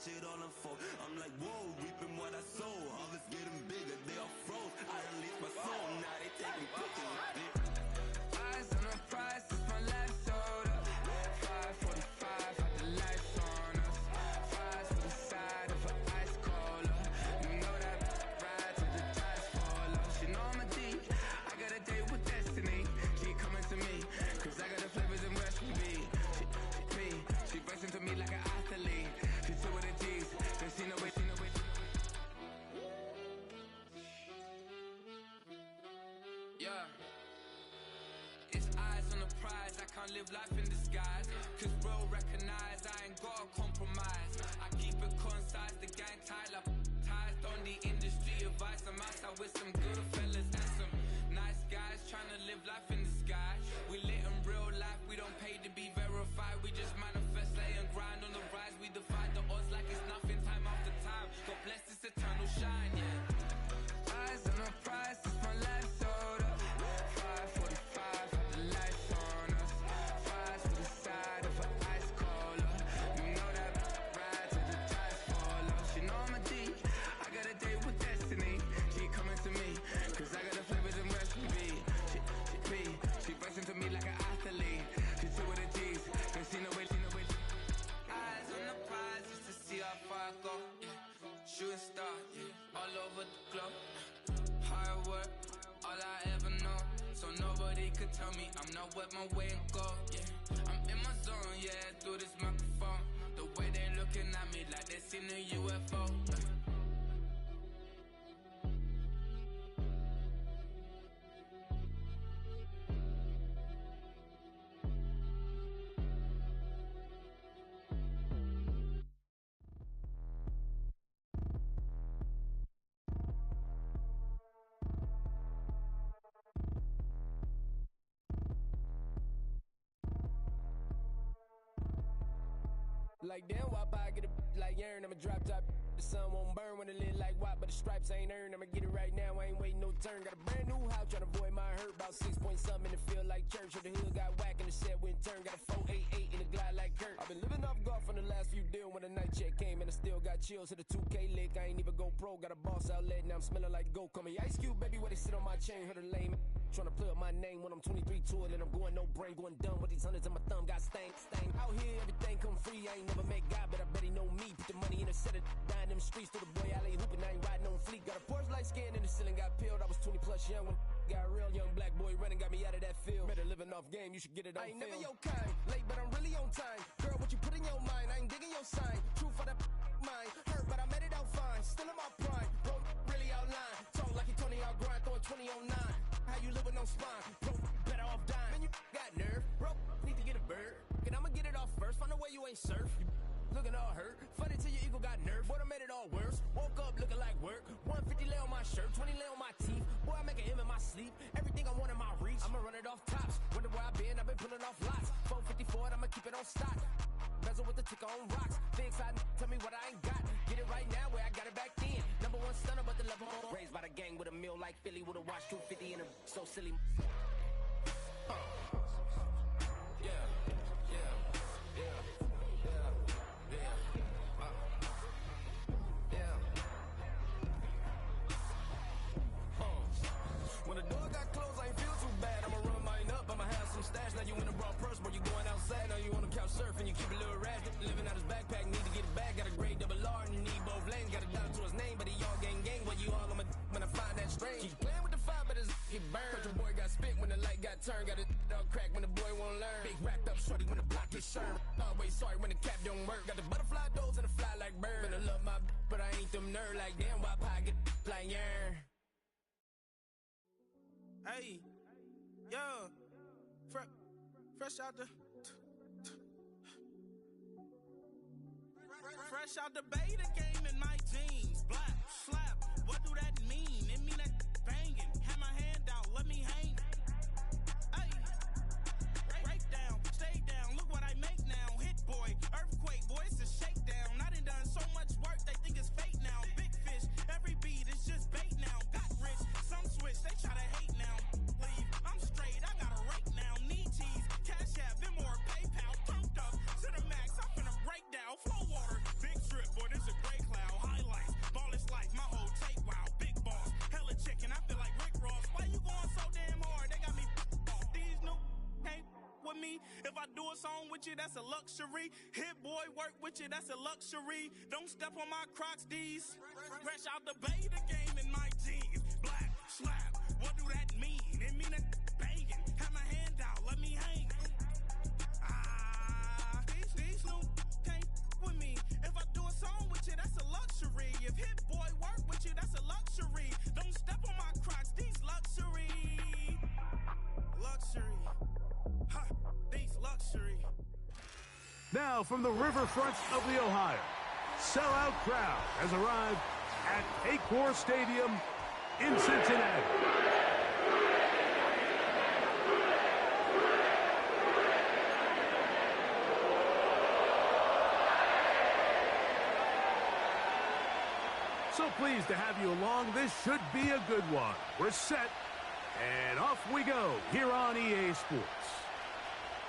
watch it all unfold. I'm like, whoa, reaping what I sow. Harvest getting bigger, they all froze. I unleashed my soul, now they taking pictures. Eyes on the prize, it's my last soda. 5:45, got the lights on us. Fries to the side of an ice cola. You know that ride till the tires fall off. She know I'm a D, I got a date with destiny. She coming to me, cause I got the flavors and recipe. She breaks into me like an athlete. She two with the G's, then she know it. Yeah. It's eyes on the prize, I can't live life in disguise. Cause bro recognize I ain't gotta compromise. I keep it concise, the gang tied up ties on the industry advice. I'm outside with some good fellas and some nice guys trying to live life in the sky. We lit in real life, we don't pay to be verified. We just manifest, lay and grind on the rise. We defy the odds like it's nothing, time after time. God bless this eternal shine, yeah. Eyes on the prize, it's my last soda. 5:45, got the lights on us. Fries to the side of an ice cola. You know that ride till the tires fall off. She know I'm a D, I got a date with destiny. She coming to me, cause I got the flavors and recipe. She breaks into me like an athlete. She two with the G's, cause she know it. Eyes on the prize just to see how far I go. Yeah. Shooting star, yeah. All over the globe. Hard work, all I ever know. So nobody could tell me I'm not where my way and go. Yeah, I'm in my zone, yeah, through this microphone. The way they looking at me like they seen a UFO. Like damn, wop, I get a like urn, I'ma drop top. The sun won't burn when it lit like wop, but the stripes ain't earned. I'ma get it right now, I ain't waiting no turn. Got a brand new house, tryna avoid my hurt. About 6 point something, it feel like church. Or the hill got whack and the set went turn. Got a 488 in the glide like Kurt. I've been living off golf on the last few deals. When the night check came and I still got chills. Hit a 2K lick, I ain't even go pro. Got a boss outlet, now I'm smelling like gold. Call me Ice Cube, baby, where they sit on my chain. Heard a lame tryna play up my name when I'm 23 to it. And I'm going no brain, going dumb with these hundreds in my thumb. Got stank. Out here, everything come free. I ain't never met God, but I bet he know me. Put the money in a set of down them streets. Through the boy alley hooping, I ain't riding on fleek. Got a Porsche light skin in the ceiling, got peeled. I was 20 plus young when got real. Young black boy running, got me out of that field. Better living off game, you should get it on film. I ain't never your kind, late but I'm really on time. Girl, what you put in your mind, I ain't digging your sign. True for that mind, hurt but I made it out fine. Still in my prime, bro, really outline. Talk like you Tony out grind, throwing 20 on 9. How you living on spine, bro, better off dying. Man, you got nerve, bro, need to get a bird. And I'ma get it off first, find a way you ain't surf. You looking all hurt, funny till your ego got nerve. Boy, I made it all worse, woke up looking like work. 150 lay on my shirt, 20 lay on my teeth. Boy, I make an M in my sleep, everything I want in my reach. I'ma run it off tops, wonder where I've been pulling off lots. 454, I'ma keep it on stock. Bezel with the ticker on rocks. Things I tell me what I ain't got. Get it right now where I got it back then. Number one stunner, but the level on. Raised by the gang with a meal like Philly with a watch 250 in a so silly. When the door got closed, I ain't feel too bad. I'ma run mine up, I'ma have some stash. Now you in a broad purse, but you going outside. Now you on the couch surfing, you keep a little rash. Living out his backpack, need to get it back. Got a grade double R and you need both lanes. Got a dollar to his name, but he all gang. Well, you all on my when I find that strange. Keep playing with the fire, but his get burned. But your boy got spit when the light got turned. Got a dog crack when the boy won't learn. Big wrapped up shorty when the block gets shurned. Always sorry when the cap don't work. Got the butterfly doors and the fly like bird. And I love my but I ain't them nerd like damn. Why pie get like yarn? Hey, yo, fresh out the fresh out the beta game in my jeans. Black, slap, what do that mean? It mean that banging. Have my hand out, let me hang. Hey, break down, stay down, look what I make now. Hit boy, earthquake, boy, it's a shakedown. I done so much work, they think it's fake now. Big fish, every beat is just bait now. Got rich, some switch, they try to hate now. Leave, I'm straight, I got a rake now. Need cheese, cash app, then more PayPal. Turned up to the max, I'm finna break down. Flow water, big trip, scoreboard is a gray cloud. Highlights, ball is life, my whole take wow. Big balls, hella chicken, I feel like Rick Ross. Why you going so damn hard? They got me off. These new can't with me. If I do a song with you, that's a luxury. Hit boy, work with you, that's a luxury. Don't step on my Crocs, these. Fresh out the bay, the game in my jeans. Black, slap, what do that mean? It mean that banging. Have my hand out, let me hang. These new can't with me. If I do a song with you, that's a luxury. If hit boy work with you, that's a luxury. Don't step on my Crocs, these luxury. Luxury. Ha, these luxury. Now from the riverfront of the Ohio, sellout crowd has arrived at Paycor Stadium in Cincinnati. So pleased to have you along. This should be a good one. We're set, and off we go here on EA Sports.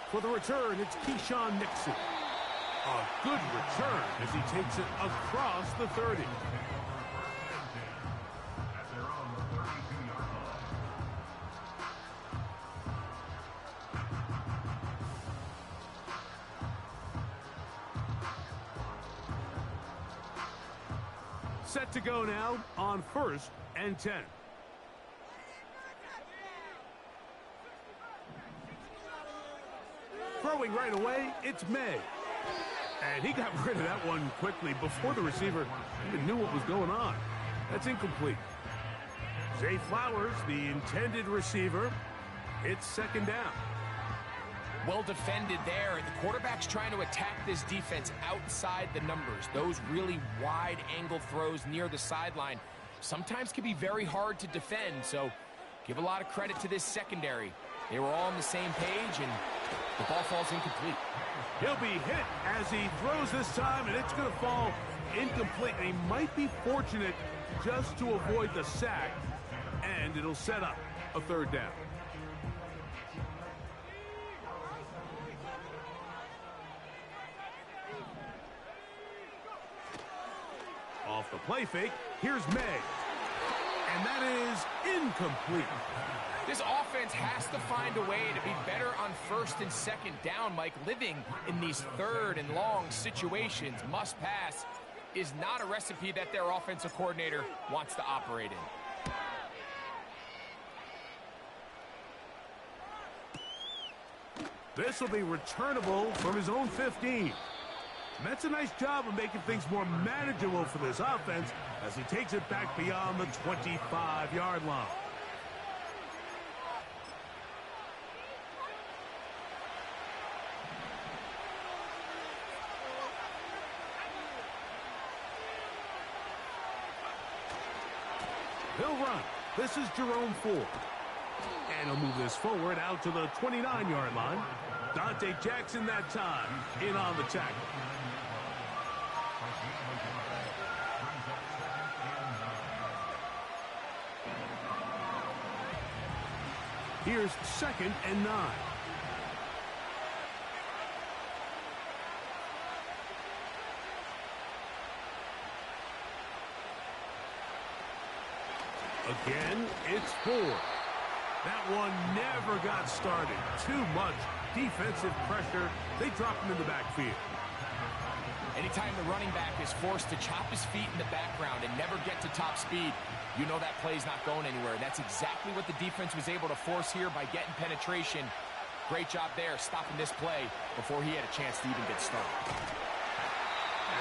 For the return, it's Keyshawn Nixon. A good return as he takes it across the 30. Set to go now on 1st and 10. Throwing right away, it's May. And he got rid of that one quickly before the receiver even knew what was going on. That's incomplete. Zay Flowers, the intended receiver, it's 2nd down. Well defended there, and the quarterback's trying to attack this defense outside the numbers. Those really wide angle throws near the sideline sometimes can be very hard to defend, so give a lot of credit to this secondary. They were all on the same page, and the ball falls incomplete. He'll be hit as he throws this time, and it's going to fall incomplete. And he might be fortunate just to avoid the sack, and it'll set up a 3rd down. Off the play fake, here's May. And that is incomplete. This offense has to find a way to be better on 1st and 2nd down, Mike. Living in these 3rd and long situations, must pass, is not a recipe that their offensive coordinator wants to operate in. This will be returnable from his own 15. And that's a nice job of making things more manageable for this offense as he takes it back beyond the 25-yard line. He'll run. This is Jerome Ford. And he'll move this forward out to the 29-yard line. Dante Jackson that time in on the tackle. Here's 2nd and 9. Again, it's Ford. That one never got started. Too much defensive pressure. They drop him in the backfield. Anytime the running back is forced to chop his feet in the background and never get to top speed, you know that play's not going anywhere. That's exactly what the defense was able to force here by getting penetration. Great job there, stopping this play before he had a chance to even get started.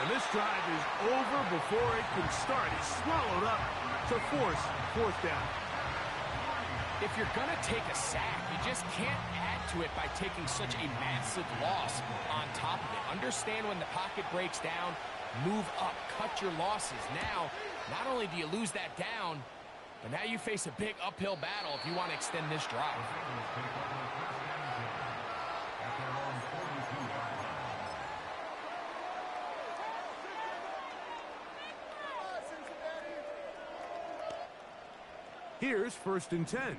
And this drive is over before it can start. He's swallowed up to force 4th down. If you're going to take a sack, you just can't add to it by taking such a massive loss on top of it. Understand when the pocket breaks down, move up, cut your losses. Now, not only do you lose that down, but now you face a big uphill battle if you want to extend this drive. Here's 1st and 10.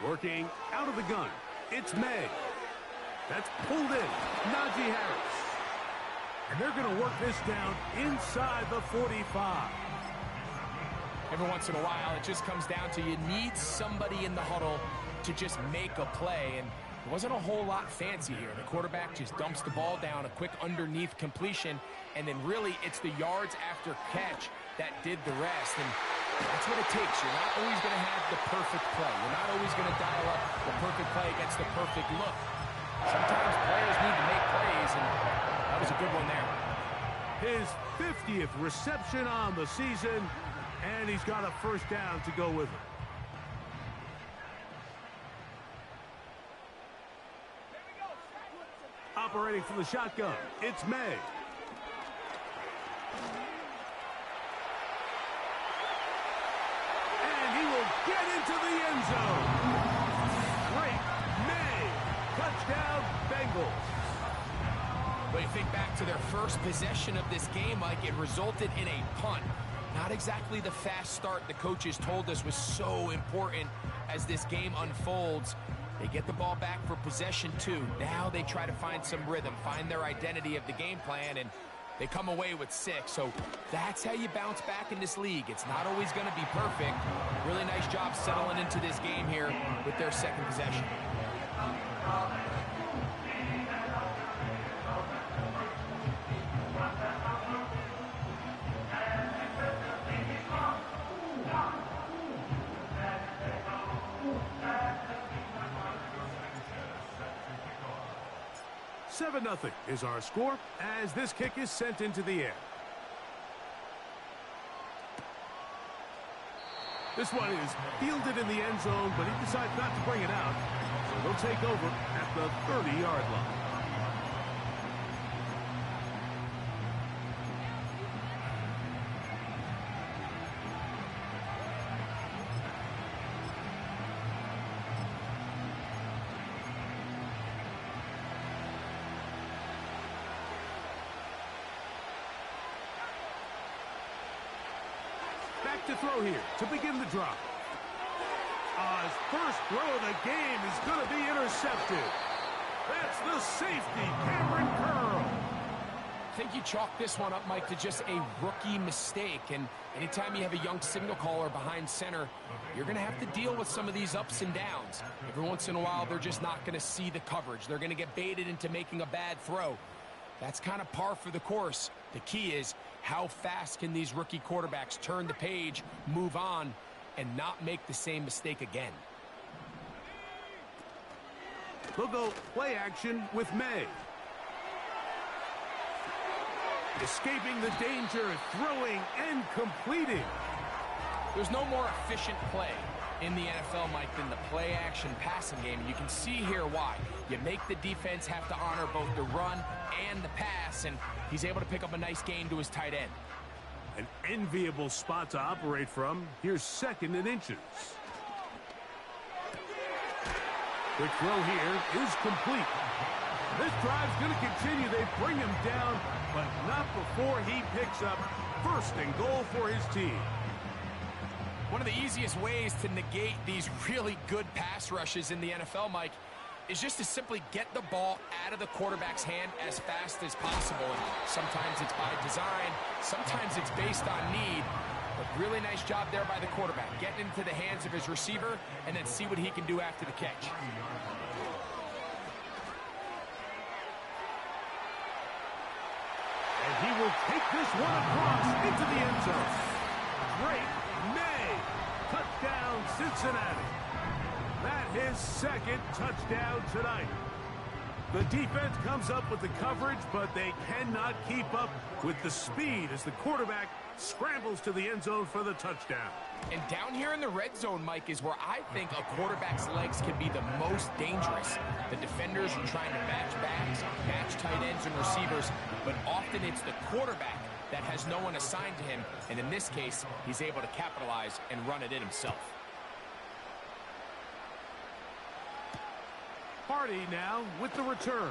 Working out of the gun, it's May. That's pulled in. Najee Harris. And they're going to work this down inside the 45. Every once in a while, it just comes down to you need somebody in the huddle to just make a play. And it wasn't a whole lot fancy here. The quarterback just dumps the ball down, a quick underneath completion, and then really it's the yards after catch that did the rest. And that's what it takes. You're not always going to have the perfect play. You're not always going to dial up the perfect play against the perfect look. Sometimes players need to make plays, and that was a good one there. His 50th reception on the season, and he's got a first down to go with it. Operating from the shotgun, it's May. And he will get into the end zone. Great May. Touchdown, Bengals. But you think back to their first possession of this game, Mike, it resulted in a punt. Not exactly the fast start the coaches told us was so important as this game unfolds. They get the ball back for possession 2. Now they try to find some rhythm, find their identity of the game plan, and they come away with 6. So that's how you bounce back in this league. It's not always going to be perfect. Really nice job settling into this game here with their second possession. Nothing is our score as this kick is sent into the air. This one is fielded in the end zone, but he decides not to bring it out. So they'll take over at the 30-yard line. Back to throw here to begin the drive. His first throw of the game is going to be intercepted. That's the safety, Cameron Curl. I think you chalk this one up, Mike, to just a rookie mistake. And anytime you have a young signal caller behind center, you're going to have to deal with some of these ups and downs. Every once in a while, they're just not going to see the coverage. They're going to get baited into making a bad throw. That's kind of par for the course. The key is how fast can these rookie quarterbacks turn the page, move on, and not make the same mistake again. They'll go play action with May. Escaping the danger, throwing and completing. There's no more efficient play in the NFL, Mike, than the play-action passing game. And you can see here why. You make the defense have to honor both the run and the pass, and he's able to pick up a nice gain to his tight end. An enviable spot to operate from. Here's 2nd and inches. Quick throw here is complete. This drive's going to continue. They bring him down, but not before he picks up 1st and goal for his team. One of the easiest ways to negate these really good pass rushes in the NFL, Mike, is just to simply get the ball out of the quarterback's hand as fast as possible. And sometimes it's by design, sometimes it's based on need. But really nice job there by the quarterback, getting into the hands of his receiver and then see what he can do after the catch. And he will take this one across into the end zone. Great May. Touchdown, Cincinnati. That his 2nd touchdown tonight. The defense comes up with the coverage, but they cannot keep up with the speed as the quarterback scrambles to the end zone for the touchdown. And down here in the red zone, Mike, is where I think a quarterback's legs can be the most dangerous. The defenders are trying to match backs, match tight ends and receivers, but often it's the quarterback that has no one assigned to him, and in this case, he's able to capitalize and run it in himself. Hardy now with the return.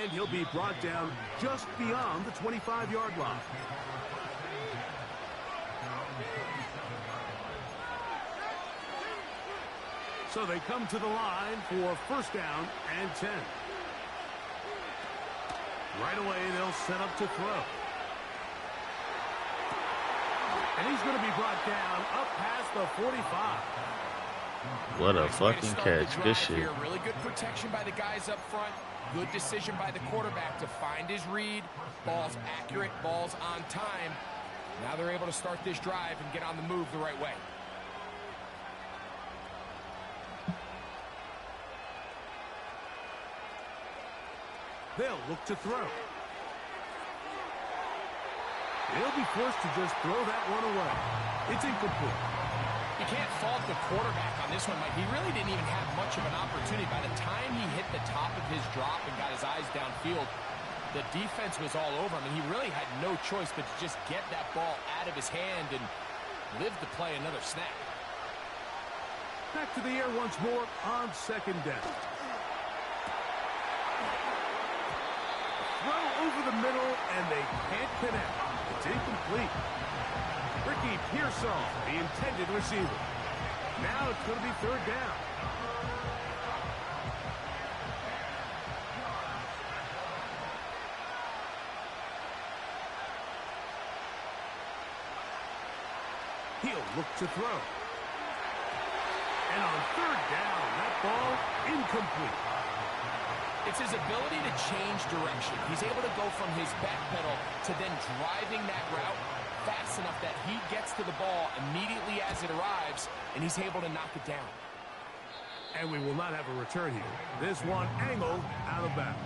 And he'll be brought down just beyond the 25-yard line. So they come to the line for first down and 10. Right away, they'll set up to throw. And he's going to be brought down up past the 45. What a fucking catch. Good shit. Here. Really good protection by the guys up front. Good decision by the quarterback to find his read. Ball's accurate, ball's on time. Now they're able to start this drive and get on the move the right way. They'll look to throw. They'll be forced to just throw that one away. It's incomplete. You can't fault the quarterback on this one, Mike. He really didn't even have much of an opportunity. By the time he hit the top of his drop and got his eyes downfield, the defense was all over him, and he really had no choice but to just get that ball out of his hand and live to play another snap. Back to the air once more on second down. Throw over the middle, and they can't connect. It's incomplete. Ricky Pearsall, the intended receiver. Now it's going to be third down. He'll look to throw. And on third down, that ball incomplete. It's his ability to change direction. He's able to go from his back pedal to then driving that route fast enough that he gets to the ball immediately as it arrives, and he's able to knock it down. And we will not have a return here. This one angled out of bounds.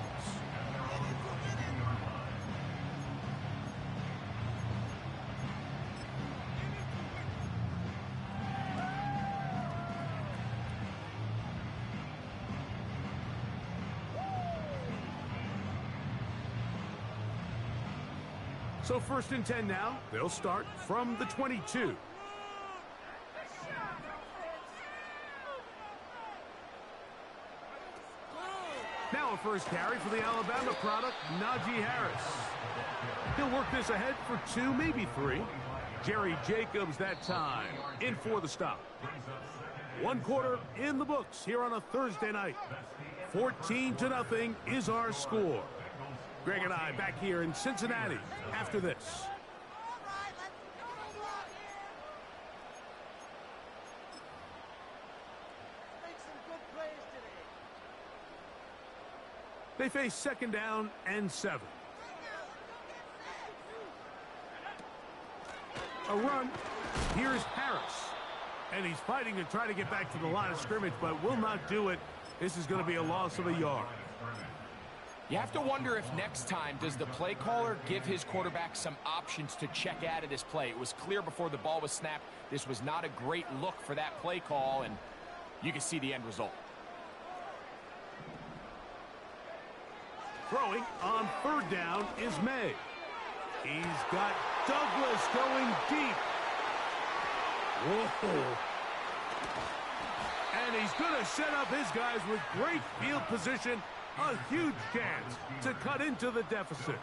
So first and 10 now. They'll start from the 22. Now a first carry for the Alabama product, Najee Harris. He'll work this ahead for 2, maybe 3. Jerry Jacobs that time in for the stop. 1 quarter in the books here on a Thursday night. 14-0 is our score. Greg and I back here in Cincinnati after this. They face second down and 7. A run. Here's Harris. And he's fighting to try to get back to the line of scrimmage, but will not do it. This is going to be a loss of a yard. You have to wonder if next time, does the play caller give his quarterback some options to check out of this play? It was clear before the ball was snapped, this was not a great look for that play call, and you can see the end result. Throwing on third down is May. He's got Douglas going deep. Whoa. And he's going to set up his guys with great field position. A huge chance to cut into the deficit.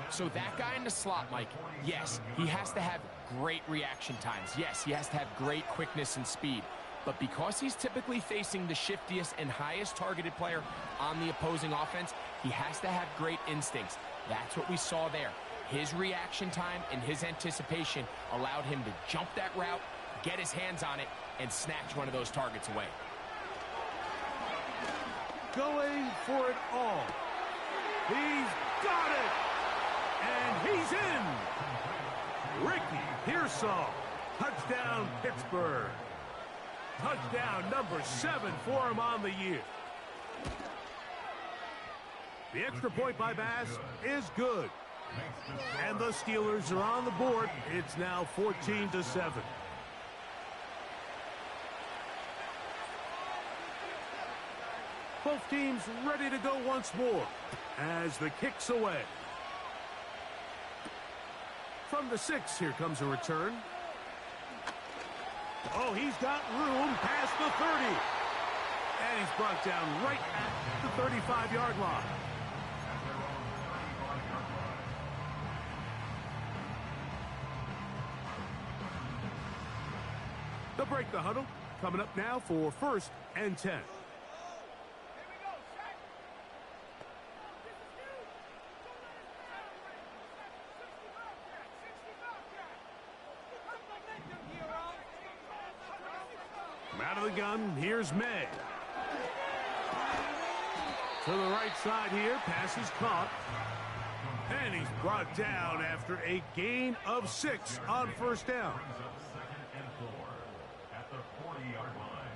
So that guy in the slot, Mike, yes, he has to have great reaction times. Yes, he has to have great quickness and speed. But because he's typically facing the shiftiest and highest targeted player on the opposing offense, he has to have great instincts. That's what we saw there. His reaction time and his anticipation allowed him to jump that route, get his hands on it, and snatch one of those targets away. Going for it all. He's got it. And he's in. Ricky Pearsall. Touchdown, Pittsburgh. Touchdown number 7 for him on the year. The extra point by Bass is good. And the Steelers are on the board. It's now 14-7. Both teams ready to go once more as the kick's away. From the 6, here comes a return. Oh, he's got room past the 30. And he's brought down right at the 35-yard line. They'll break the huddle. coming up now for 1st and 10. From out of the gun, here's May. To the right side here, pass is caught. And he's brought down after a gain of 6 on 1st down. At the 40-yard line.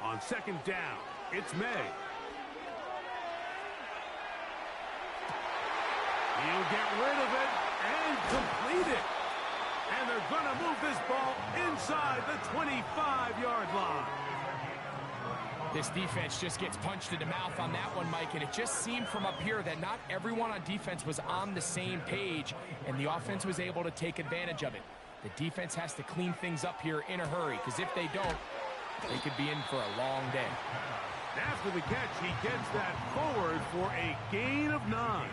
On 2nd down, it's May. He'll get rid of it and complete it. And they're going to move this ball inside the 25-yard line. This defense just gets punched in the mouth on that one, Mike, and it just seemed from up here that not everyone on defense was on the same page, and the offense was able to take advantage of it. The defense has to clean things up here in a hurry, because if they don't, they could be in for a long day. After the catch, he gets that forward for a gain of 9.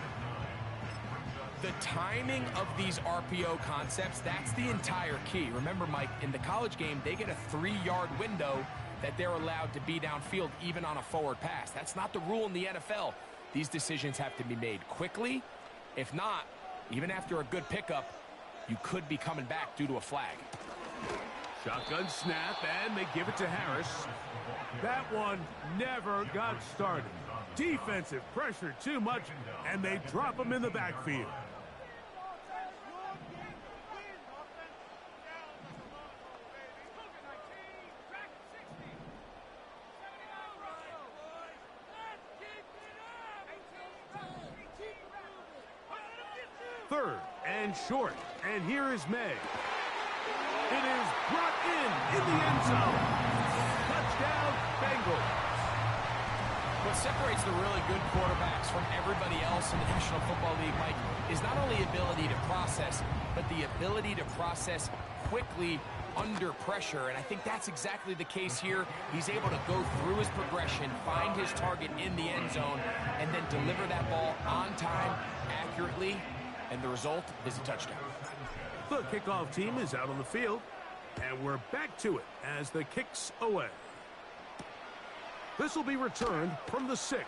The timing of these RPO concepts, that's the entire key. Remember, Mike, in the college game, they get a 3-yard window that they're allowed to be downfield even on a forward pass. That's not the rule in the NFL. These decisions have to be made quickly. If not, even after a good pickup, you could be coming back due to a flag. Shotgun snap, and they give it to Harris. That one never got started. Defensive pressure too much, and they drop him in the backfield. Third and short, and here is May. It is brought in the end zone. Touchdown, Bengals. What separates the really good quarterbacks from everybody else in the National Football League, Mike, is not only ability to process, but the ability to process quickly under pressure, and I think that's exactly the case here. He's able to go through his progression, find his target in the end zone, and then deliver that ball on time, accurately, and the result is a touchdown. The kickoff team is out on the field, and we're back to it as the kick's away. This will be returned from the 6.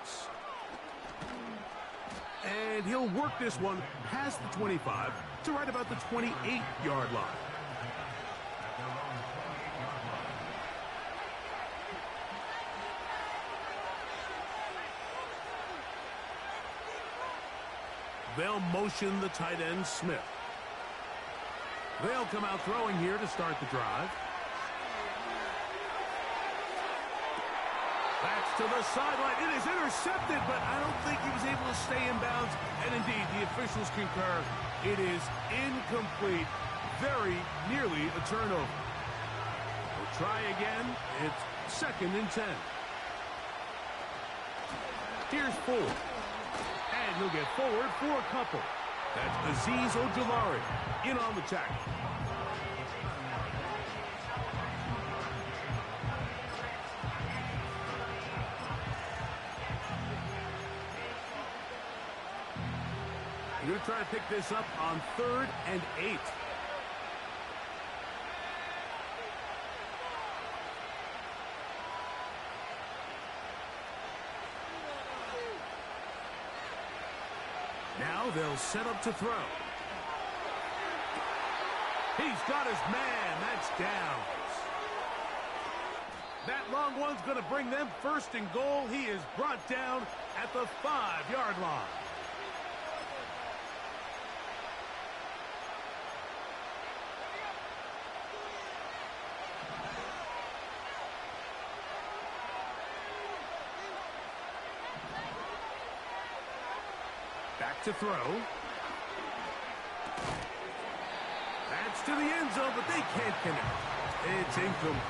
And he'll work this one past the 25 to right about the 28-yard line. They'll motion the tight end, Smith. They'll come out throwing here to start the drive. That's to the sideline. It is intercepted, but I don't think he was able to stay in bounds. And indeed, the officials concur. It is incomplete. Very nearly a turnover. We'll try again. It's 2nd and 10. Here's 4. And he'll get forward for a couple. That's Azeez Ojulari in on the tackle. We're going to try to pick this up on 3rd and 8. Now they'll set up to throw. He's got his man. That's down. That long one's going to bring them 1st and goal. He is brought down at the 5-yard line. Back to throw. That's to the end zone, but they can't connect. It's incomplete.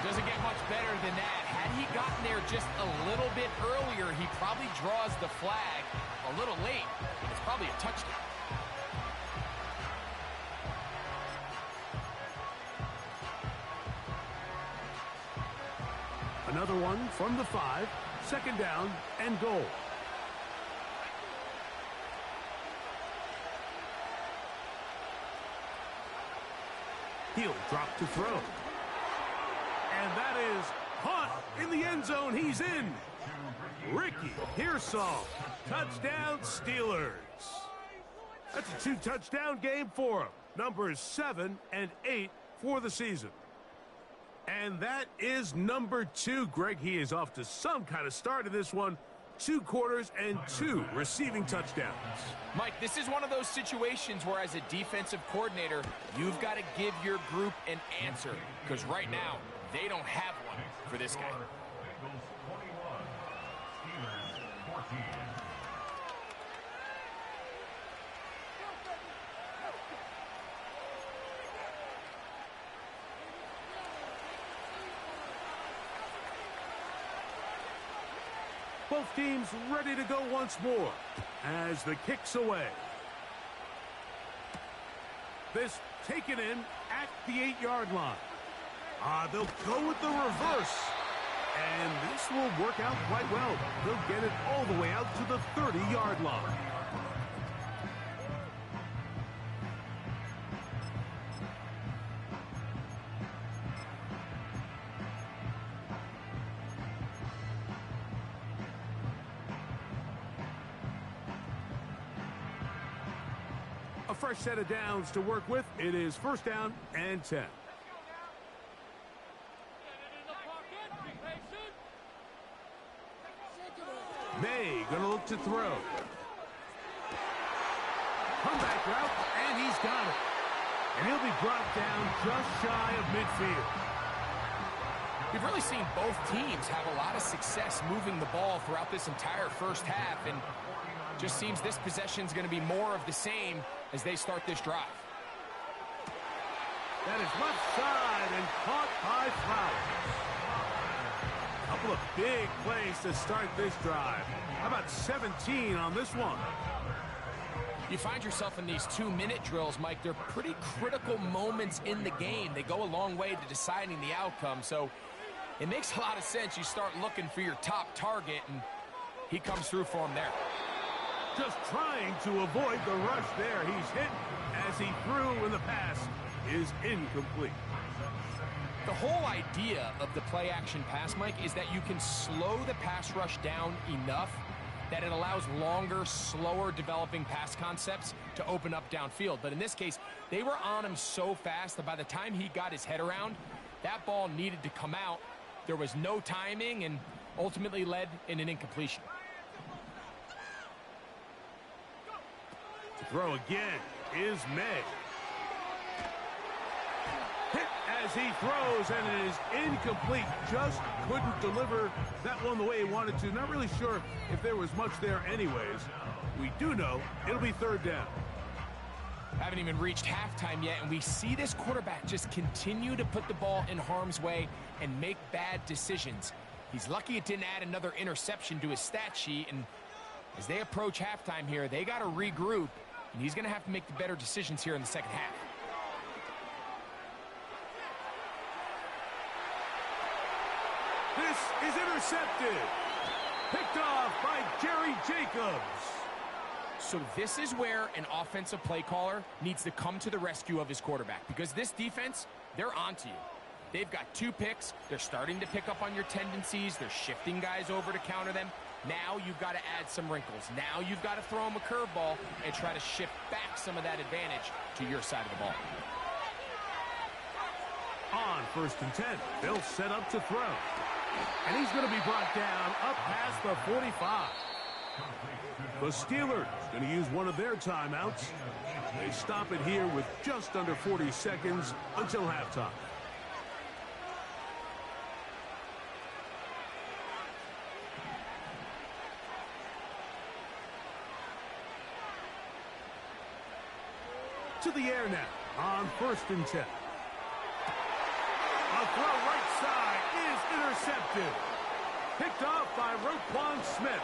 Doesn't get much better than that. Had he gotten there just a little bit earlier, he probably draws the flag a little late. It's probably a touchdown. Another one from the 5. 2nd down and goal. He'll drop to throw. And that is caught in the end zone. He's in. Ricky Pearsall. Touchdown, Steelers. That's a 2-touchdown game for him. Numbers 7 and 8 for the season. And that is number 2, Greg. He is off to some kind of start in this one. 2 quarters and 2 receiving touchdowns. Mike, this is one of those situations where as a defensive coordinator, you've got to give your group an answer. Because right now, they don't have one for this guy. Bengals 21, Steelers 14. Both teams ready to go once more as the kick's away. This taken in at the 8-yard line. They'll go with the reverse. And this will work out quite well. They'll get it all the way out to the 30-yard line. A fresh set of downs to work with. It is first down and 10. May gonna look to throw. Comeback route, and he's got it. And he'll be brought down just shy of midfield. We've really seen both teams have a lot of success moving the ball throughout this entire first half, and just seems this possession is going to be more of the same as they start this drive. That is left side and caught by Flowers. Couple of big plays to start this drive. How about 17 on this one? You find yourself in these 2-minute drills, Mike. They're pretty critical moments in the game. They go a long way to deciding the outcome, so it makes a lot of sense. You start looking for your top target, and he comes through for him there. Just trying to avoid the rush there. He's hit as he threw, and the pass is incomplete. The whole idea of the play-action pass, Mike, is that you can slow the pass rush down enough that it allows longer, slower developing pass concepts to open up downfield. But in this case, they were on him so fast that by the time he got his head around, that ball needed to come out. There was no timing and ultimately led in an incompletion. To throw again is May. Hit as he throws, and it is incomplete. Just couldn't deliver that one the way he wanted to. Not really sure if there was much there anyways. We do know it'll be third down. Haven't even reached halftime yet, and we see this quarterback just continue to put the ball in harm's way and make bad decisions. He's lucky it didn't add another interception to his stat sheet, and as they approach halftime here, they got to regroup, and he's going to have to make the better decisions here in the second half. This is intercepted. Picked off by Jerry Jacobs. So this is where an offensive play caller needs to come to the rescue of his quarterback, because this defense, they're onto you. They've got 2 picks. They're starting to pick up on your tendencies. They're shifting guys over to counter them. Now you've got to add some wrinkles. Now you've got to throw them a curveball and try to shift back some of that advantage to your side of the ball. On first and 10, they'll set up to throw. And he's going to be brought down up past the 45. The Steelers going to use one of their timeouts. They stop it here with just under 40 seconds until halftime. To the air now on first and 10. A throw right side is intercepted. Picked off by Roquan Smith.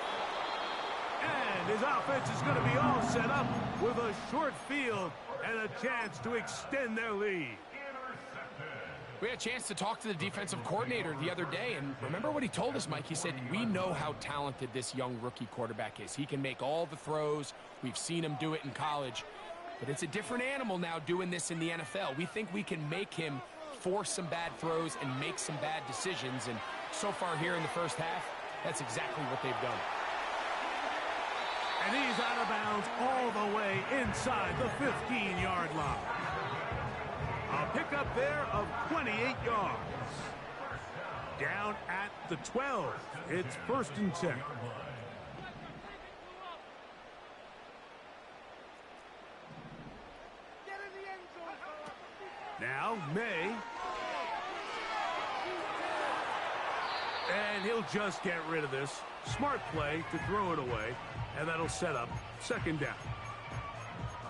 And his offense is going to be all set up with a short field and a chance to extend their lead. We had a chance to talk to the defensive coordinator the other day, and remember what he told us, Mike? He said, we know how talented this young rookie quarterback is. He can make all the throws. We've seen him do it in college. But it's a different animal now doing this in the NFL. We think we can make him force some bad throws and make some bad decisions. And so far here in the first half, that's exactly what they've done. And he's out of bounds all the way inside the 15-yard line. A pickup there of 28 yards. Down at the 12. It's 1st and 10. Now, May. And he'll just get rid of this. Smart play to throw it away, and that'll set up 2nd down.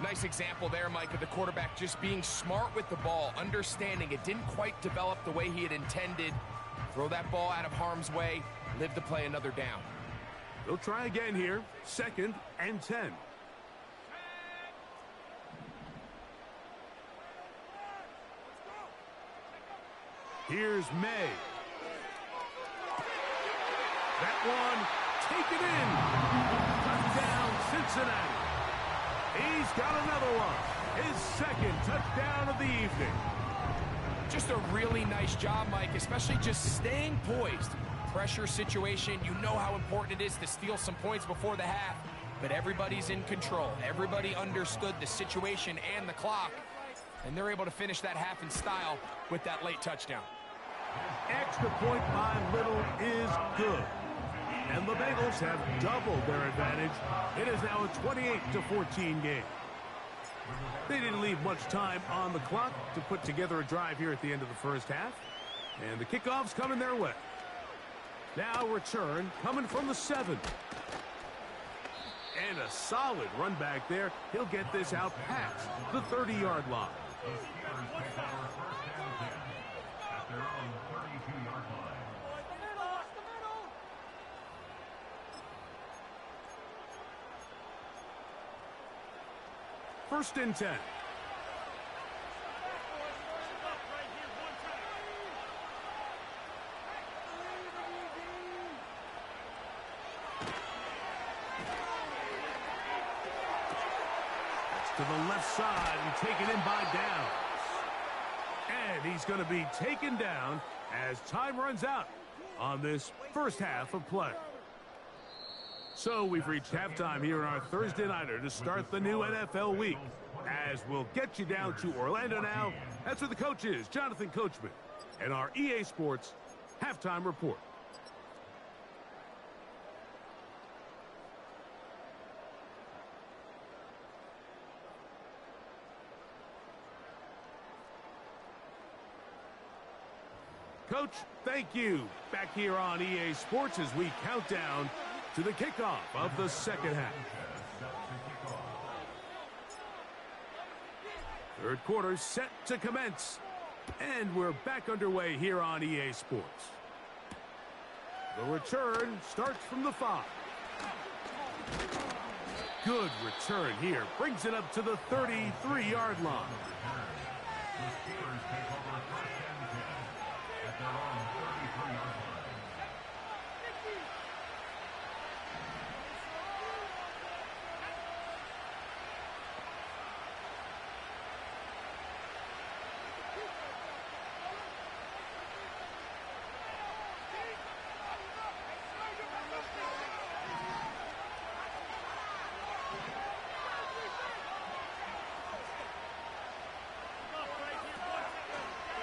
Nice example there, Mike, of the quarterback just being smart with the ball, understanding it didn't quite develop the way he had intended. Throw that ball out of harm's way, live to play another down. They'll try again here, 2nd and 10. Here's May. That one taken in. Touchdown, Cincinnati. He's got another one. His 2nd touchdown of the evening. Just a really nice job, Mike, especially just staying poised. Pressure situation, you know how important it is to steal some points before the half, but everybody's in control. Everybody understood the situation and the clock, and they're able to finish that half in style with that late touchdown. Extra point by Little is good. And the Bengals have doubled their advantage. It is now a 28-14 game. They didn't leave much time on the clock to put together a drive here at the end of the first half. And the kickoff's coming their way. Now return coming from the 7. And a solid run back there. He'll get this out past the 30-yard line. First and 10. That's to the left side and taken in by Downs. And he's going to be taken down as time runs out on this first half of play. So we've reached halftime here in our Thursday Nighter to start the new NFL week. As we'll get you down to Orlando now, that's where the coach is, Jonathan Coachman, and our EA Sports Halftime Report. Coach, thank you. Back here on EA Sports as we count down to the kickoff of the second half. Third quarter set to commence. And we're back underway here on EA Sports. The return starts from the 5. Good return here. Brings it up to the 33-yard line.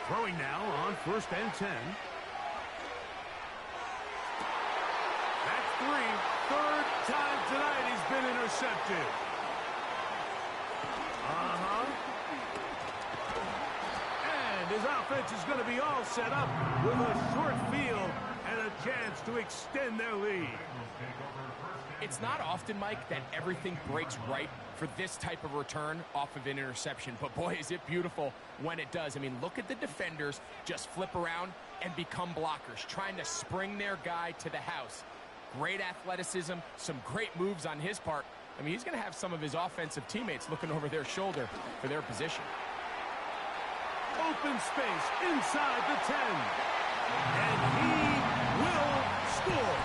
Throwing now on 1st and 10. That's 3. 3rd time tonight he's been intercepted. And his offense is going to be all set up with a short field and a chance to extend their lead. It's not often, Mike, that everything breaks right for this type of return off of an interception. But, boy, is it beautiful when it does. I mean, look at the defenders just flip around and become blockers, trying to spring their guy to the house. Great athleticism, some great moves on his part. I mean, he's going to have some of his offensive teammates looking over their shoulder for their position. Open space inside the 10. And he will score.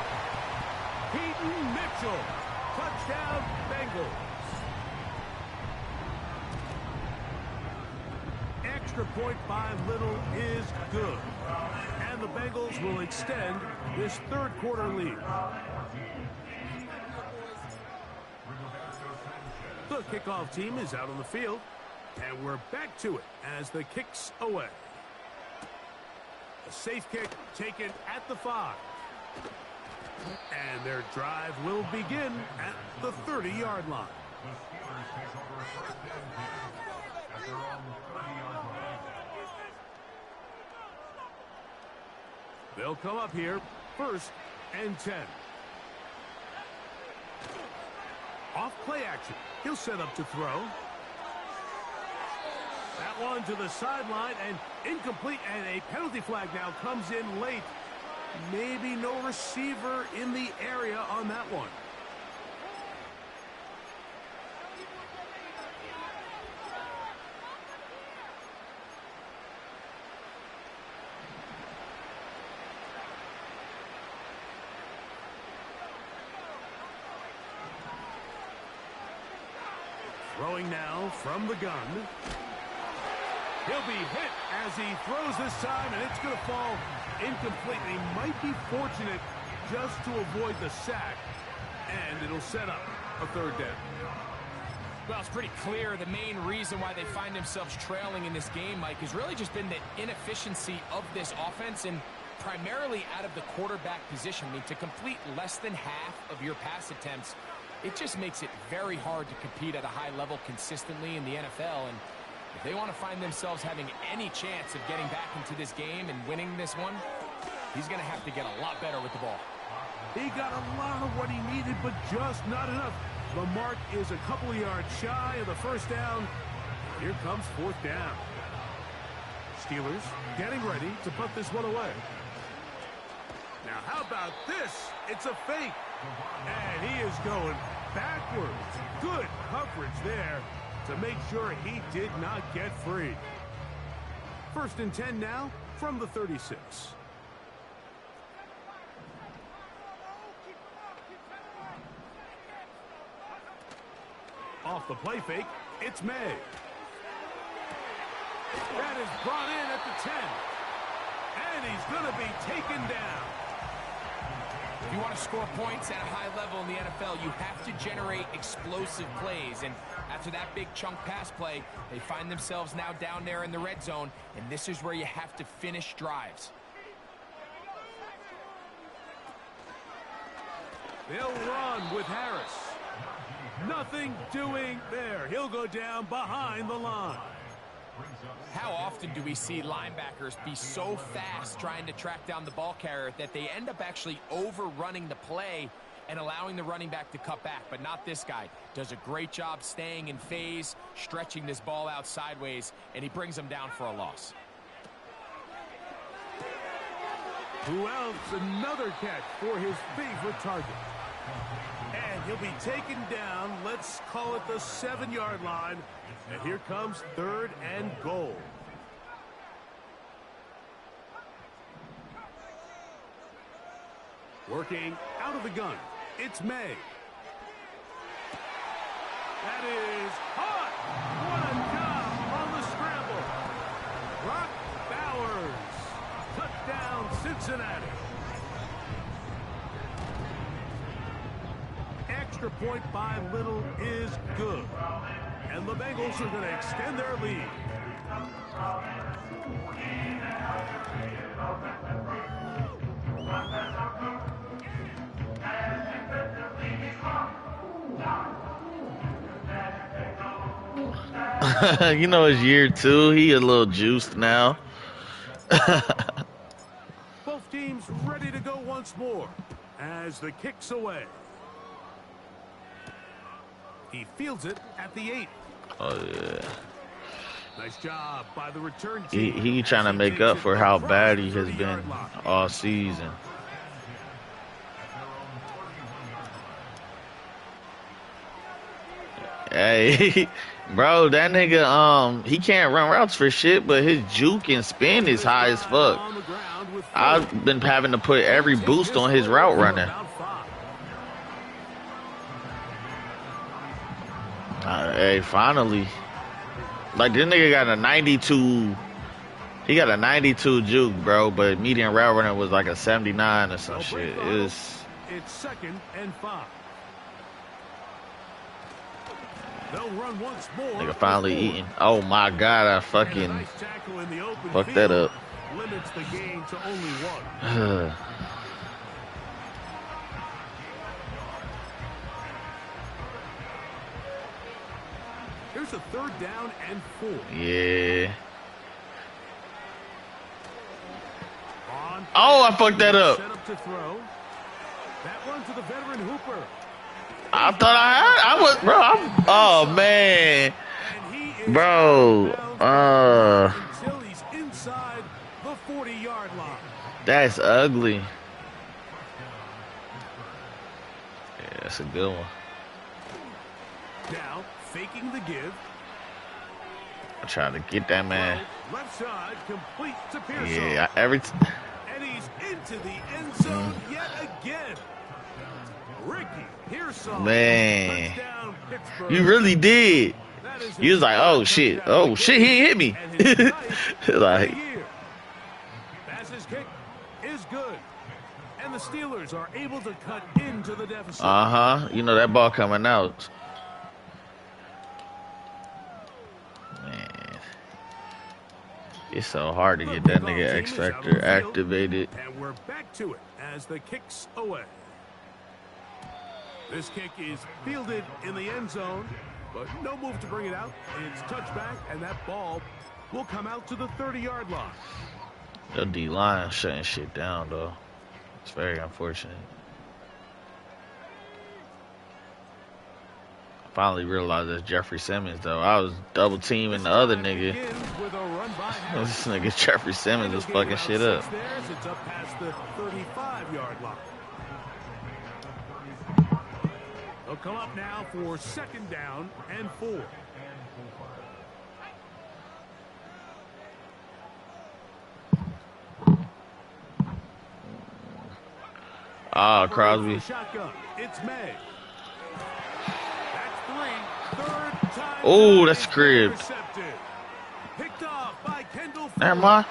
Peyton Mitchell. Touchdown, Bengals. extra point by little is good. And the Bengals will extend this third quarter lead. The kickoff team is out on the field, and we're back to it as the kick's away. A safe kick taken at the 5. And their drive will begin at the 30-yard line. The Steelers take over first and 10 at their own 30-yard line. They'll come up here, first and 10. Off play action. He'll set up to throw. That one to the sideline and incomplete, and a penalty flag now comes in late. Maybe no receiver in the area on that one. Throwing now from the gun. He'll be hit as he throws this time, and it's going to fall incomplete. He might be fortunate just to avoid the sack, and it'll set up a third down. Well, it's pretty clear the main reason why they find themselves trailing in this game, Mike, has really just been the inefficiency of this offense and primarily out of the quarterback position. I mean, to complete less than half of your pass attempts, it just makes it very hard to compete at a high level consistently in the NFL. And if they want to find themselves having any chance of getting back into this game and winning this one, he's going to have to get a lot better with the ball. He got a lot of what he needed, but just not enough. The mark is a couple of yards shy of the first down. Here comes fourth down. Steelers getting ready to put this one away. Now, how about this? It's a fake. And he is going backwards. Good coverage there to make sure he did not get free. First and 10 now from the 36. Off the play fake, it's May. That is brought in at the 10. And he's going to be taken down. If you want to score points at a high level in the NFL, you have to generate explosive plays. And after that big chunk pass play, they find themselves now down there in the red zone. And this is where you have to finish drives. They'll run with Harris. Nothing doing there. He'll go down behind the line. How often do we see linebackers be so fast trying to track down the ball carrier that they end up actually overrunning the play and allowing the running back to cut back? But not this guy. Does a great job staying in phase, stretching this ball out sideways, and he brings them down for a loss. Who else? Another catch for his favorite target. And he'll be taken down, let's call it the 7-yard line. And here comes third and goal. Working out of the gun, it's May. That is hot. What a job on the scramble. Brock Bowers. Touchdown, Cincinnati. Extra point by little is good. And the Bengals are going to extend their lead. You know, it's year 2. He a little juiced now. Both teams ready to go once more as the kick's away. He fields it at the 8. Oh, yeah. Nice job by the return team. He trying to make up for how bad he has been all season. Hey, bro, that nigga, he can't run routes for shit, but his juke and spin is high as fuck. I've been having to put every boost on his route running. Hey, finally. Like, this nigga got a 92. He got a 92 juke, bro, but median route running was like a 79 or some shit. It's 2nd and 5. They'll run once more. Nigga finally eating. Oh my god, I fucking fucked that up. Limits the game to only 1. Here's a 3rd down and 4. Yeah. Oh, I fucked that up. Set up to throw. That one to the veteran Hooper. I thought I was, bro. Oh man, bro. Until he's inside the 40-yard line. That's ugly. Yeah, that's a good one. Now faking the give. I tried to get that man. Left side complete to Pearson. Yeah, every. And he's into the end zone yet again. Ricky Pearson. Man, Touchdown, Pittsburgh. you really did. You was like, oh shit, he hit me. Like, Pass's kick is good, and the Steelers are able to cut into the deficit. you know that ball coming out. Man, it's so hard to get that nigga X Factor activated. And we're back to it as the kick's away. This kick is fielded in the end zone, but no move to bring it out. It's touchback, and that ball will come out to the 30-yard line. The D-line shutting shit down, though. It's very unfortunate. I finally realized that's Jeffrey Simmons, though. I was double teaming the other nigga. This nigga Jeffrey Simmons was fucking shit up. It's up past the 35-yard line. They'll come up now for 2nd down and 4. Ah, Crosby. Shotgun. It's May. That's 3. 3rd time. Oh, that's scribbed. Picked off by Kendall. Never mind.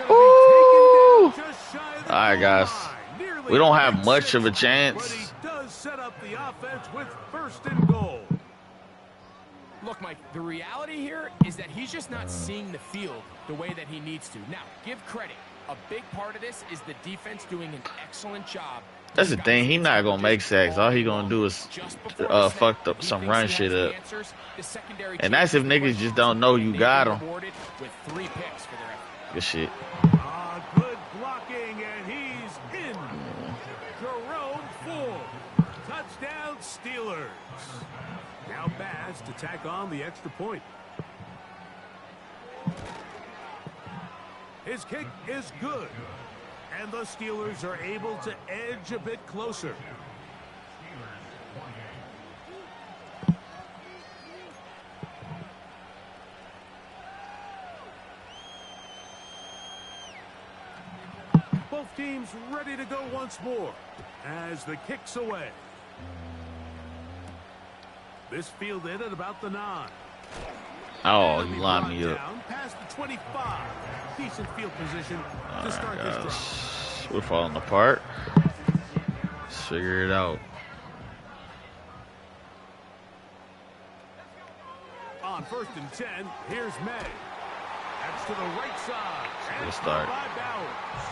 Ooh. All right, guys. We don't have much of a chance. But he does set up the offense with 1st and goal. Look, Mike, the reality here is that he's just not seeing the field the way that he needs to. Now, give credit. A big part of this is the defense doing an excellent job. That's the thing. He not gonna make sacks. All he gonna do is fuck up some run shit up. And that's if niggas just don't know you got him. Good shit. Good blocking, and he's in. Jerome Ford. Touchdown, Steelers. Now Baz to tack on the extra point. His kick is good, and the Steelers are able to edge a bit closer. Both teams ready to go once more as the kick's away. This fielded at about the 9. Oh, you lined me up. Past the 25. Decent field position to start this drive. We're falling apart. Let's figure it out. On 1st and 10, here's May. That's to the right side. Good start. By Bowers.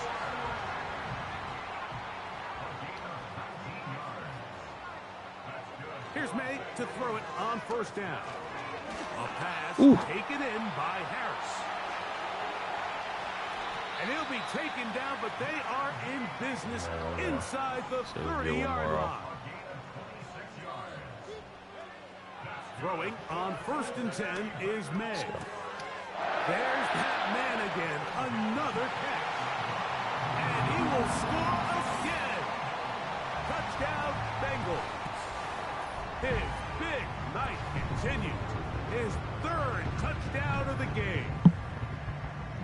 Here's May to throw it on 1st down. A pass taken in by Harris. And he'll be taken down, but they are in business inside the 30-yard line. Throwing on 1st and 10 is May. There's that man again. Another catch. And he will score again. Touchdown, Bengals. His big night continues. His 3rd touchdown of the game.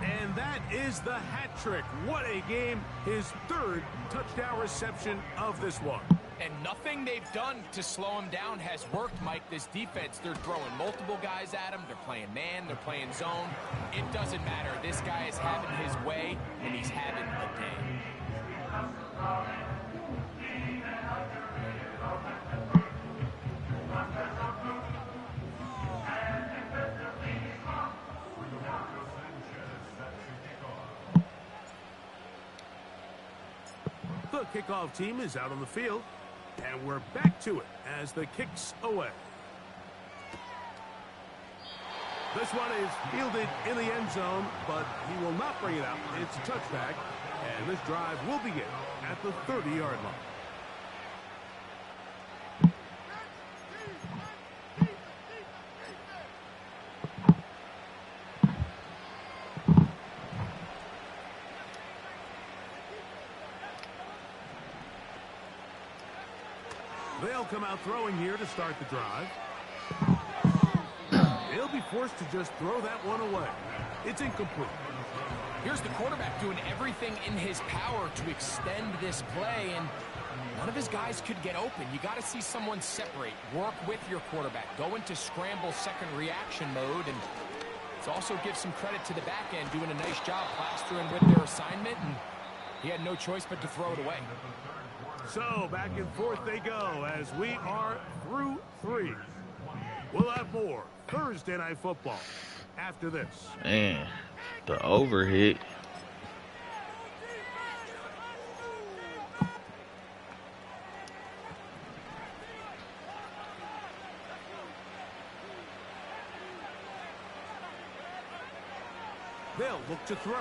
And that is the hat trick. What a game. His 3rd touchdown reception of this one. And nothing they've done to slow him down has worked, Mike. This defense, they're throwing multiple guys at him. They're playing man. They're playing zone. It doesn't matter. This guy is having his way, and he's having a day. The kickoff team is out on the field, and we're back to it as the kick's away. This one is fielded in the end zone, but he will not bring it out. It's a touchback, and this drive will begin at the 30-yard line. They'll come out throwing here to start the drive. They'll be forced to just throw that one away. It's incomplete. Here's the quarterback doing everything in his power to extend this play, and none of his guys could get open. You got to see someone separate, work with your quarterback, go into scramble second reaction mode, and it also gives some credit to the back end doing a nice job plastering with their assignment, and he had no choice but to throw it away. So back and forth they go as we are through 3. We'll have more Thursday Night Football after this. Man, the overhit. They'll look to throw.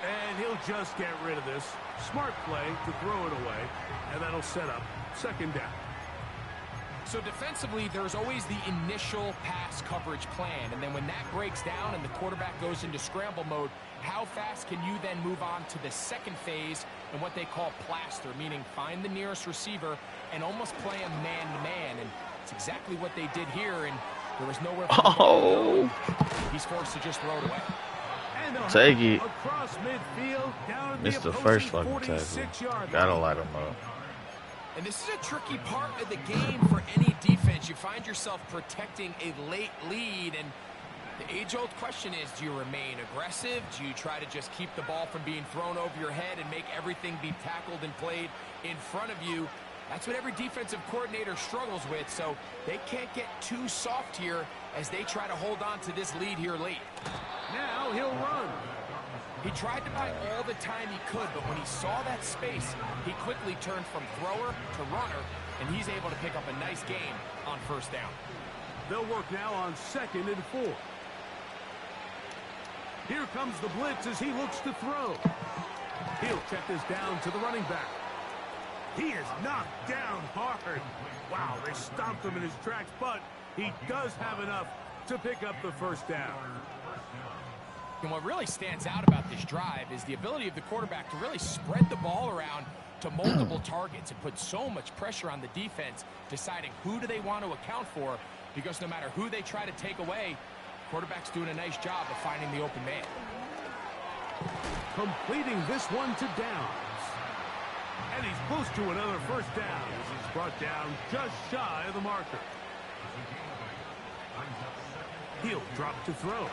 And he'll just get rid of this. Smart play to throw it away, and that'll set up second down. So defensively, there's always the initial pass coverage plan, and then when that breaks down and the quarterback goes into scramble mode, how fast can you then move on to the second phase and what they call plaster, meaning find the nearest receiver and almost play him man-to-man, and it's exactly what they did here, and there was nowhere for him to go. He's forced to just throw it away. Take it. Across midfield, down Missed the first fucking tackle. Gotta light him up. And this is a tricky part of the game for any defense. You find yourself protecting a late lead, and the age-old question is, do you remain aggressive? Do you try to just keep the ball from being thrown over your head and make everything be tackled and played in front of you? That's what every defensive coordinator struggles with, so they can't get too soft here as they try to hold on to this lead here late. Now he'll run. He tried to buy all the time he could, but when he saw that space, he quickly turned from thrower to runner, and he's able to pick up a nice gain on first down. They'll work now on 2nd and 4. Here comes the blitz as he looks to throw. He'll check this down to the running back. He is knocked down hard. Wow, they stomped him in his tracks, but he does have enough to pick up the first down. And what really stands out about this drive is the ability of the quarterback to really spread the ball around to multiple targets and put so much pressure on the defense, deciding who do they want to account for, because no matter who they try to take away, quarterback's doing a nice job of finding the open man. Completing this one to Downs. And he's close to another first down as he's brought down just shy of the marker. He'll drop to throw.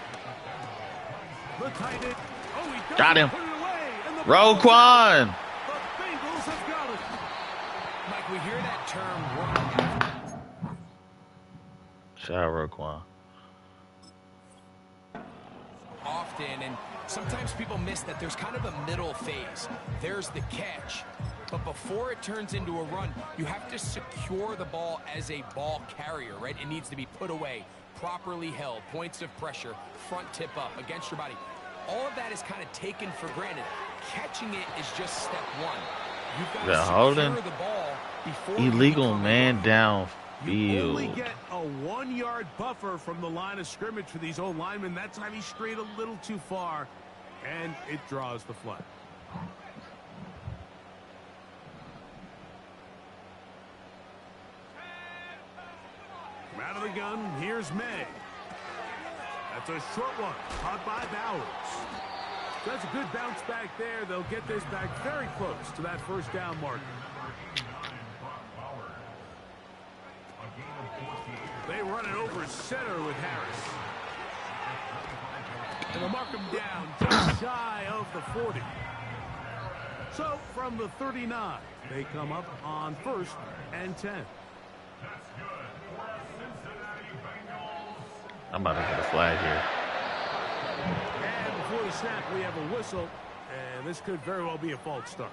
The tight end. Oh, he got him. Put it away, and the Roquan. The Bengals have got it. Mike, we hear that term Shout out Roquan. often, and sometimes people miss that there's kind of a middle phase. There's the catch, but before it turns into a run, you have to secure the ball as a ball carrier, right? It needs to be put away, properly held, points of pressure, front tip up against your body. All of that is kind of taken for granted. Catching it is just step one. You've got to secure the ball before illegal man down You only field. get a 1-yard buffer from the line of scrimmage for these old linemen. That time he strayed a little too far, and it draws the flag. From out of the gun, here's May. That's a short one, caught by Bowers. That's a good bounce back there. They'll get this back very close to that first down marker. They run it over center with Harris. And they'll mark him down just shy of the 40. So from the 39, they come up on 1st and 10. I'm about to get a flag here. And before the snap, we have a whistle, and this could very well be a false start.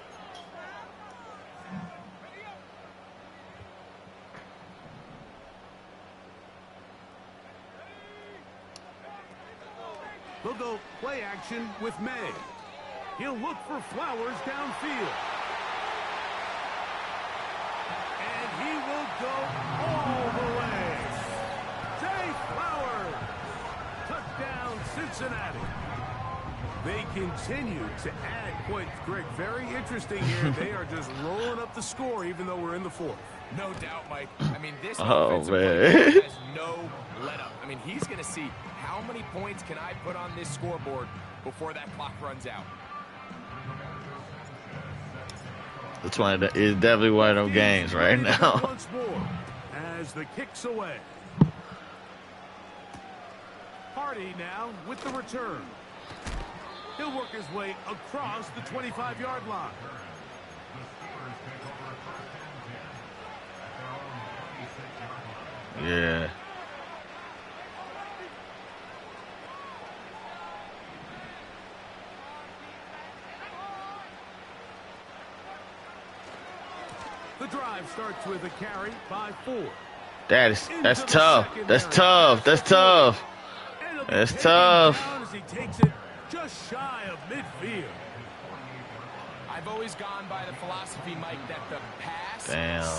They'll go play action with May. He'll look for Flowers downfield. And he will go all the way. Zay Flowers. Touchdown, Cincinnati. They continue to add points. Greg, very interesting here. They are just rolling up the score even though we're in the 4th. No doubt, Mike. I mean, this offensive play has no let-up. I mean, he's going to see how many points can I put on this scoreboard before that clock runs out. It's definitely one of them games right now. Once more as the kick's away. Hardy now with the return. He'll work his way across the 25-yard line. Yeah. The drive starts with a carry by 4. That's tough. That's tough. That's tough. That's tough. As he takes it just shy of midfield. I've always gone by the philosophy, Mike, that the pass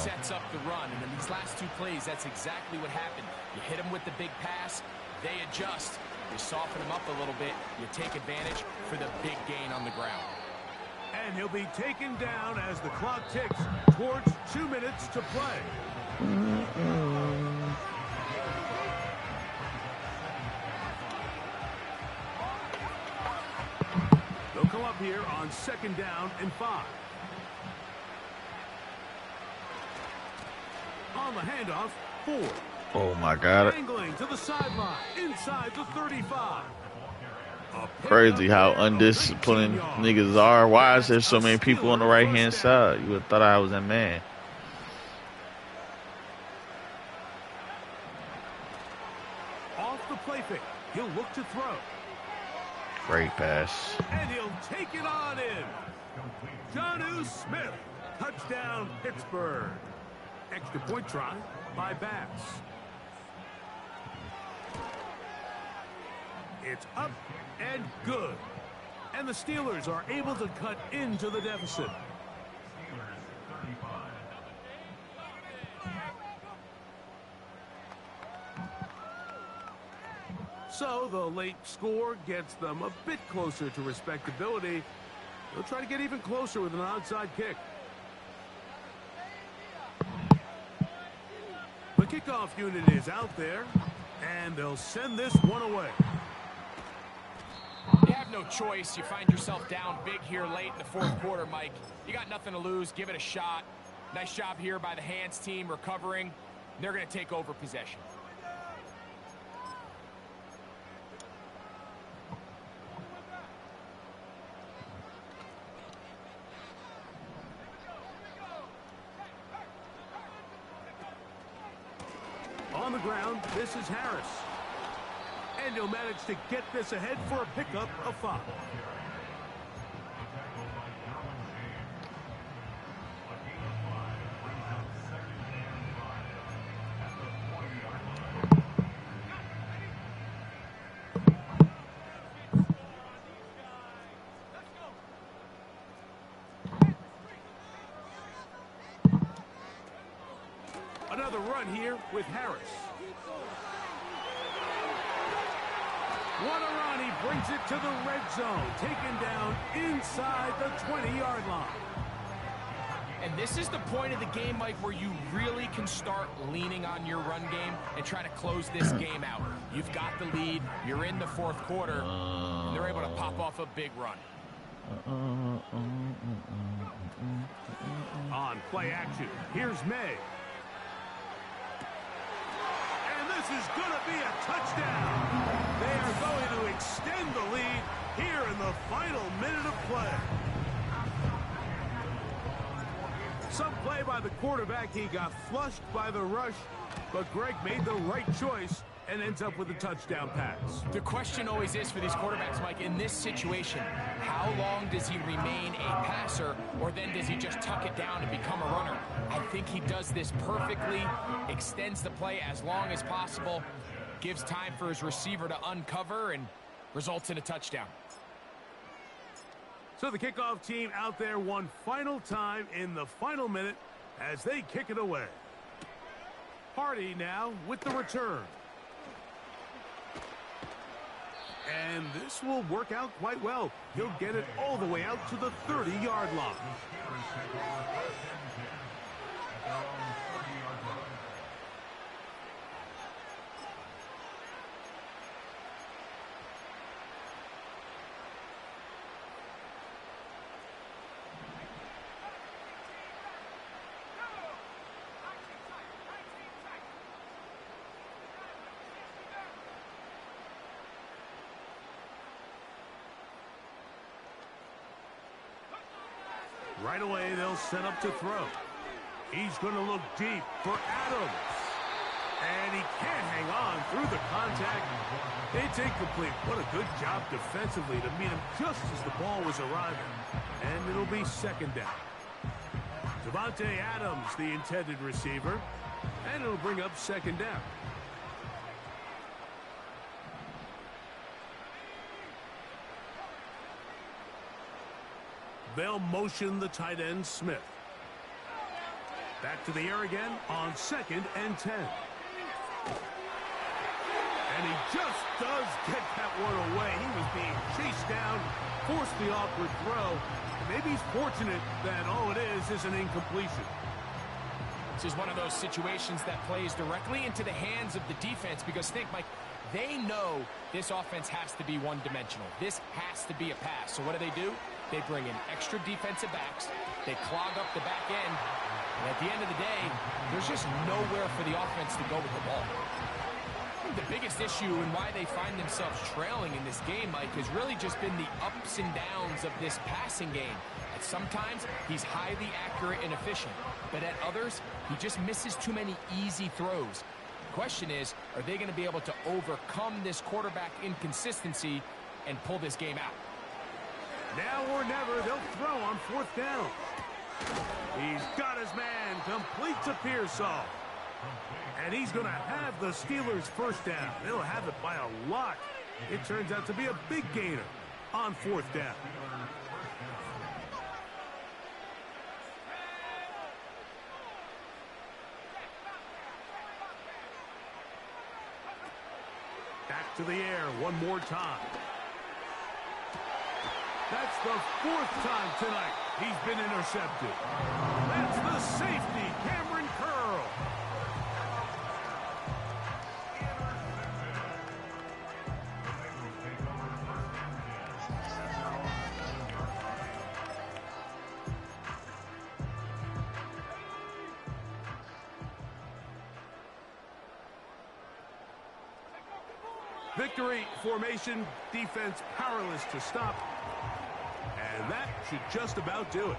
sets up the run. And in these last 2 plays, that's exactly what happened. You hit them with the big pass, they adjust. You soften them up a little bit, you take advantage for the big gain on the ground. And he'll be taken down as the clock ticks towards 2 minutes to play. They'll come up here on 2nd down and 5. On the handoff, 4. Oh my God. Angling to the sideline, inside the 35. Crazy how undisciplined niggas are. Why is there so many people on the right-hand side? You would have thought I was that man. Off the play fake, he'll look to throw. Great pass. And he'll take it on in. Jonnu Smith. Touchdown, Pittsburgh. Extra point try by Bass. It's up and good. And the Steelers are able to cut into the deficit. So the late score gets them a bit closer to respectability. They'll try to get even closer with an onside kick. The kickoff unit is out there, and they'll send this one away. You have no choice. You find yourself down big here late in the 4th quarter, Mike. You got nothing to lose. Give it a shot. Nice job here by the hands team recovering. They're going to take over possession. On the ground, this is Harris. And he'll manage to get this ahead for a pickup of 5. Another run here with Harris. Wanarani brings it to the red zone, taken down inside the 20-yard line. And this is the point of the game, Mike, where you really can start leaning on your run game and try to close this game out. You've got the lead. You're in the fourth quarter, and they're able to pop off a big run. On play action, here's May. And this is going to be a touchdown. They are going to extend the lead here in the final minute of play. Some play by the quarterback. He got flushed by the rush, but Greg made the right choice and ends up with a touchdown pass. The question always is for these quarterbacks, Mike, in this situation, how long does he remain a passer, or then does he just tuck it down and become a runner? I think he does this perfectly, extends the play as long as possible, gives time for his receiver to uncover, and results in a touchdown. So the kickoff team out there one final time in the final minute as they kick it away. Hardy now with the return. And this will work out quite well. He'll get it all the way out to the 30-yard line. Right away, they'll set up to throw. He's going to look deep for Adams. And he can't hang on through the contact. It's incomplete. What a good job defensively to meet him just as the ball was arriving. And it'll be second down. Davante Adams, the intended receiver. And it'll bring up second down. They'll motion the tight end, Smith. Back to the air again on 2nd and 10. And he just does get that one away. He was being chased down, forced the awkward throw. Maybe he's fortunate that all it is an incompletion. This is one of those situations that plays directly into the hands of the defense because think, Mike, they know this offense has to be one-dimensional. This has to be a pass. So what do? They bring in extra defensive backs. They clog up the back end. And at the end of the day, there's just nowhere for the offense to go with the ball. I think the biggest issue and why they find themselves trailing in this game, Mike, has really just been the ups and downs of this passing game. At sometimes, he's highly accurate and efficient. But at others, he just misses too many easy throws. The question is, are they going to be able to overcome this quarterback inconsistency and pull this game out? Now or never, they'll throw on 4th down. He's got his man, complete to Pearsall. And he's going to have the Steelers first down. They'll have it by a lot. It turns out to be a big gainer on 4th down. Back to the air one more time. That's the 4th time tonight he's been intercepted. That's the safety, Cameron Curl. Victory formation, defense powerless to stop. And that should just about do it.